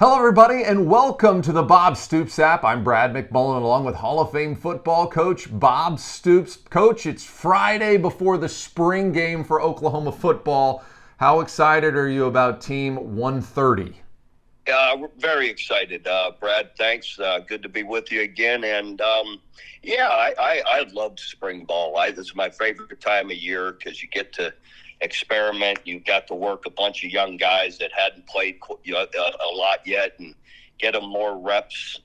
Hello, everybody, and welcome to the Bob Stoops app. I'm Brad McMullen, along with Hall of Fame football coach Bob Stoops. Coach, it's Friday before the spring game for Oklahoma football. How excited are you about Team 130? We're very excited, Brad. Thanks. Good to be with you again. And I love spring ball. This is my favorite time of year because you get to experiment. You got to work a bunch of young guys that hadn't played a lot yet and get them more reps.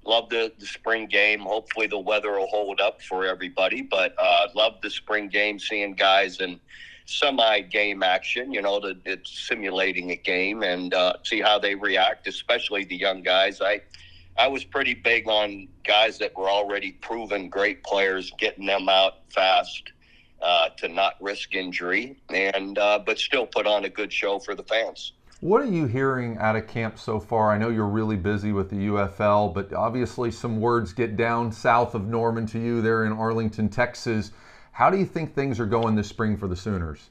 Love the spring game. Hopefully the weather will hold up for everybody. But love the spring game, seeing guys and semi-game action, it's simulating a game and see how they react, especially the young guys. I was pretty big on guys that were already proven great players, getting them out fast to not risk injury, and but still put on a good show for the fans. What are you hearing out of camp so far? I know you're really busy with the UFL, but obviously some words get down south of Norman to you there in Arlington, Texas. How do you think things are going this spring for the Sooners?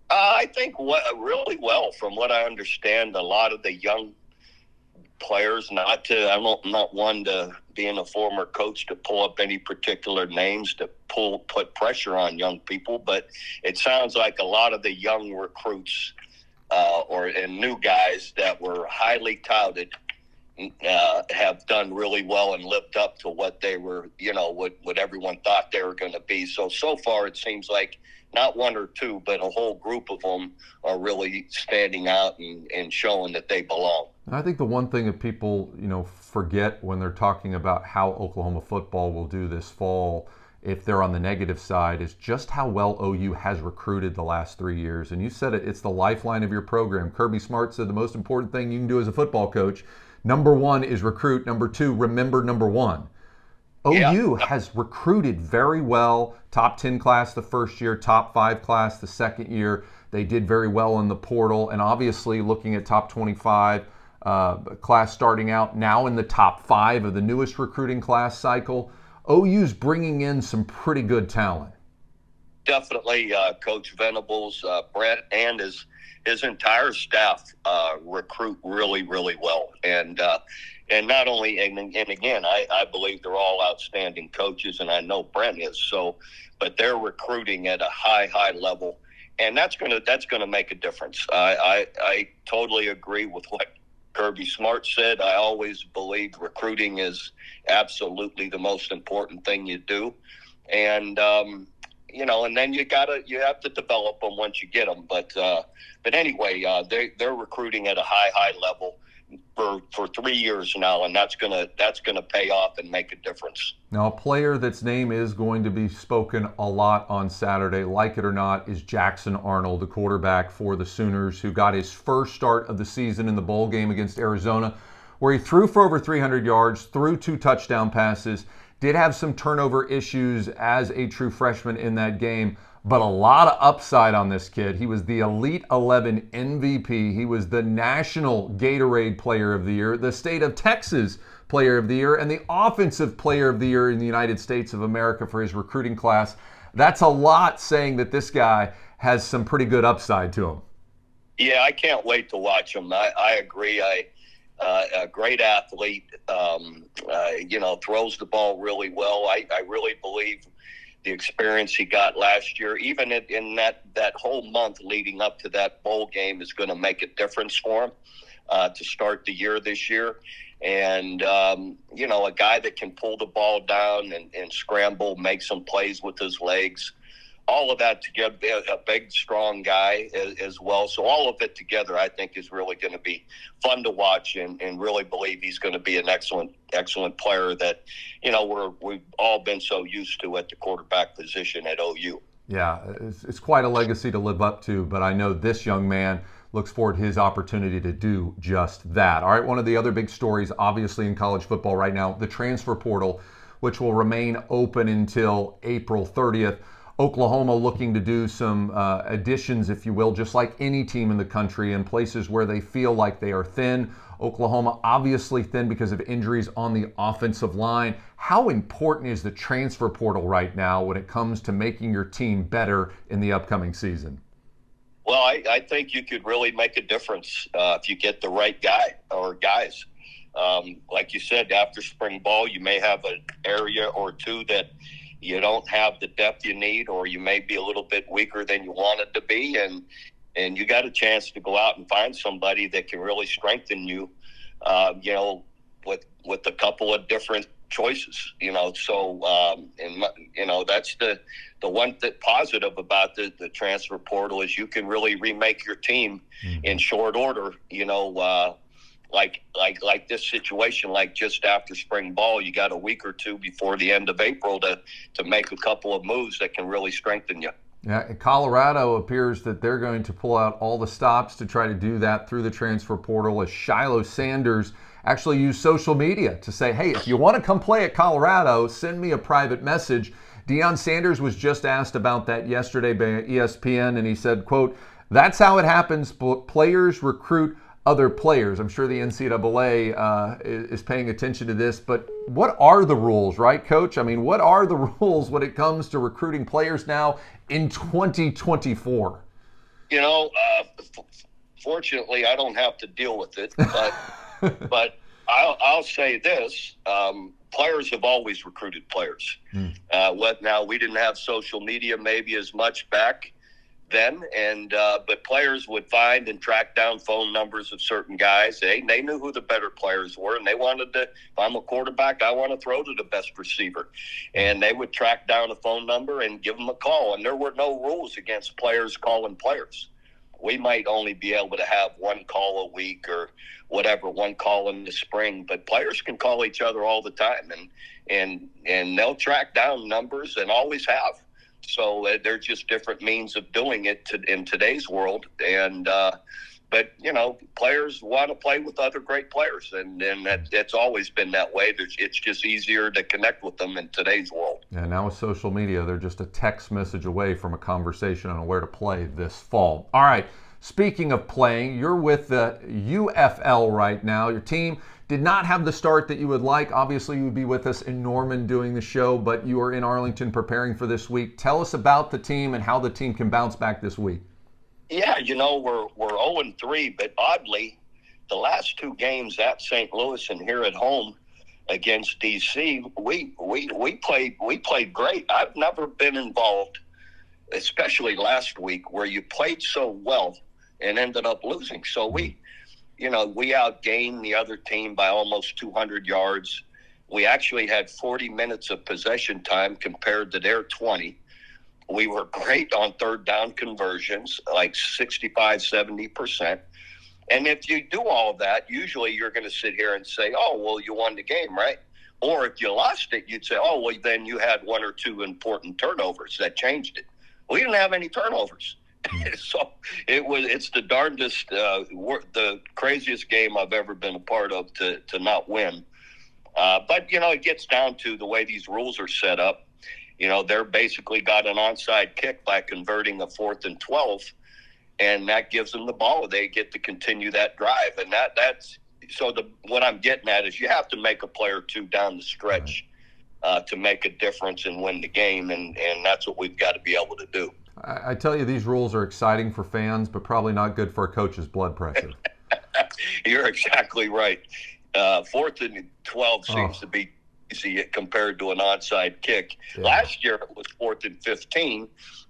I think really well, from what I understand. A lot of the young players, I'm not one to, being a former coach, to pull up any particular names to put pressure on young people, but it sounds like a lot of the young recruits and new guys that were highly touted have done really well and lived up to what they were, what everyone thought they were going to be. So far it seems like not one or two, but a whole group of them are really standing out and showing that they belong. I think the one thing that people, forget when they're talking about how Oklahoma football will do this fall, if they're on the negative side, is just how well OU has recruited the last 3 years. And you said it's the lifeline of your program. Kirby Smart said the most important thing you can do as a football coach, number one, is recruit. Number two, remember number one. OU has recruited very well. Top 10 class the first year, top 5 class the second year. They did very well in the portal. And obviously looking at top 25 class starting out now in the top 5 of the newest recruiting class cycle, OU's bringing in some pretty good talent. Definitely, Coach Venables, Brett, and his entire staff recruit really, really well. And not only, and again, I believe they're all outstanding coaches, and I know Brent is. But they're recruiting at a high level, and that's gonna make a difference. I totally agree with what Kirby Smart said. I always believed recruiting is absolutely the most important thing you do, and and then you have to develop them once you get them. But anyway, they're recruiting at a high level for 3 years now, and that's gonna pay off and make a difference. Now, a player that's name is going to be spoken a lot on Saturday, like it or not, is Jackson Arnold, the quarterback for the Sooners, who got his first start of the season in the bowl game against Arizona, where he threw for over 300 yards, threw 2 touchdown passes, did have some turnover issues as a true freshman in that game, but a lot of upside on this kid. He was the Elite 11 MVP. He was the National Gatorade Player of the Year, the State of Texas Player of the Year, and the Offensive Player of the Year in the United States of America for his recruiting class. That's a lot, saying that this guy has some pretty good upside to him. Yeah, I can't wait to watch him. I agree. A great athlete, throws the ball really well. I really believe the experience he got last year, even in that whole month leading up to that bowl game, is going to make a difference for him to start the year this year. And, a guy that can pull the ball down and scramble, make some plays with his legs, all of that together, a big, strong guy as well. So all of it together, I think, is really going to be fun to watch, and really believe he's going to be an excellent player that, we've all been so used to at the quarterback position at OU. Yeah, it's quite a legacy to live up to, but I know this young man looks forward to his opportunity to do just that. All right, one of the other big stories, obviously, in college football right now, the transfer portal, which will remain open until April 30th. Oklahoma looking to do some additions, if you will, just like any team in the country, in places where they feel like they are thin. Oklahoma obviously thin because of injuries on the offensive line. How important is the transfer portal right now when it comes to making your team better in the upcoming season? Well, I think you could really make a difference if you get the right guy or guys. Like you said, after spring ball, you may have an area or two that you don't have the depth you need, or you may be a little bit weaker than you wanted to be, and you got a chance to go out and find somebody that can really strengthen you, with a couple of different choices, So, that's the one positive about the transfer portal is you can really remake your team in short order, like this situation, like just after spring ball, you got a week or two before the end of April to make a couple of moves that can really strengthen you. Yeah, Colorado appears that they're going to pull out all the stops to try to do that through the transfer portal, as Shiloh Sanders actually used social media to say, hey, if you want to come play at Colorado, send me a private message. Deion Sanders was just asked about that yesterday by ESPN, and he said, quote, "That's how it happens. Players recruit other players." I'm sure the NCAA is paying attention to this, but what are the rules, right, Coach? I mean, what are the rules when it comes to recruiting players now in 2024? Fortunately, I don't have to deal with it, but but I'll say this: players have always recruited players. Now we didn't have social media maybe as much back then, but players would find and track down phone numbers of certain guys. They knew who the better players were, and they wanted to. If I'm a quarterback, I want to throw to the best receiver, and they would track down a phone number and give them a call. And there were no rules against players calling players. We might only be able to have one call a week or whatever, one call in the spring, but players can call each other all the time, and they'll track down numbers and always have. So they're just different means of doing it in today's world. But players want to play with other great players, and that's always been that way. It's just easier to connect with them in today's world. Yeah, now with social media, they're just a text message away from a conversation on where to play this fall. All right, speaking of playing, you're with the UFL right now. Your team did not have the start that you would like. Obviously, you would be with us in Norman doing the show, but you are in Arlington preparing for this week. Tell us about the team and how the team can bounce back this week. Yeah, we're 0-3, but oddly, the last two games at St. Louis and here at home against DC, we played great. I've never been involved, especially last week, where you played so well and ended up losing. So we outgained the other team by almost 200 yards. We actually had 40 minutes of possession time compared to their 20. We were great on third down conversions, like 65, 70%. And if you do all of that, usually you're going to sit here and say, oh, well, you won the game, right? Or if you lost it, you'd say, oh, well, then you had one or two important turnovers that changed it. We didn't have any turnovers. So it's the darndest, the craziest game I've ever been a part of to not win. But, it gets down to the way these rules are set up. They're basically got an onside kick by converting a 4th and 12, and that gives them the ball. They get to continue that drive, and that's so. What I'm getting at is you have to make a play or two down the stretch to make a difference and win the game, and that's what we've got to be able to do. I tell you, these rules are exciting for fans, but probably not good for a coach's blood pressure. You're exactly right. 4th and 12 seems to be easy compared to an onside kick. Yeah. Last year it was 4th and 15.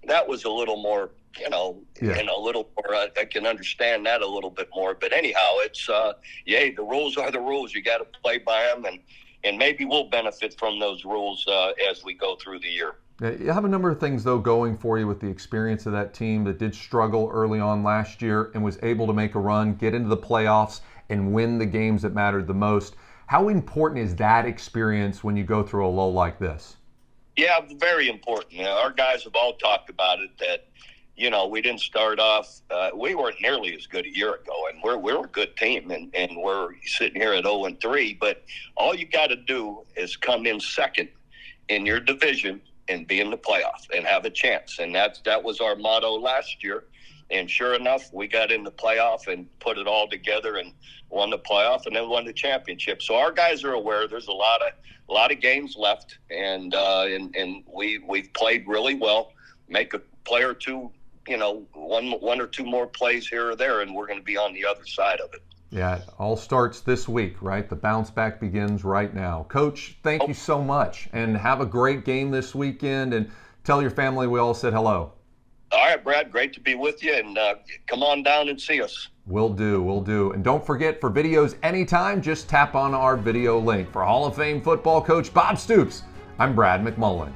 That was a little more, and a little more. I can understand that a little bit more. But anyhow, it's the rules are the rules. You got to play by them, and maybe we'll benefit from those rules as we go through the year. You have a number of things, though, going for you with the experience of that team that did struggle early on last year and was able to make a run, get into the playoffs, and win the games that mattered the most. How important is that experience when you go through a lull like this? Yeah, very important. Our guys have all talked about it that, we didn't start off, we weren't nearly as good a year ago, and we're a good team, and we're sitting here at 0-3, but all you got to do is come in second in your division and be in the playoff and have a chance. And that was our motto last year. And sure enough, we got in the playoff and put it all together and won the playoff and then won the championship. So our guys are aware there's a lot of games left, and we've played really well. Make a play or two one or two more plays here or there, and we're going to be on the other side of it. Yeah, it all starts this week, right? The bounce back begins right now. Coach, thank you so much, and have a great game this weekend, and tell your family we all said hello. All right, Brad, great to be with you, and come on down and see us. Will do. And don't forget, for videos anytime, just tap on our video link. For Hall of Fame football coach Bob Stoops, I'm Brad McMullen.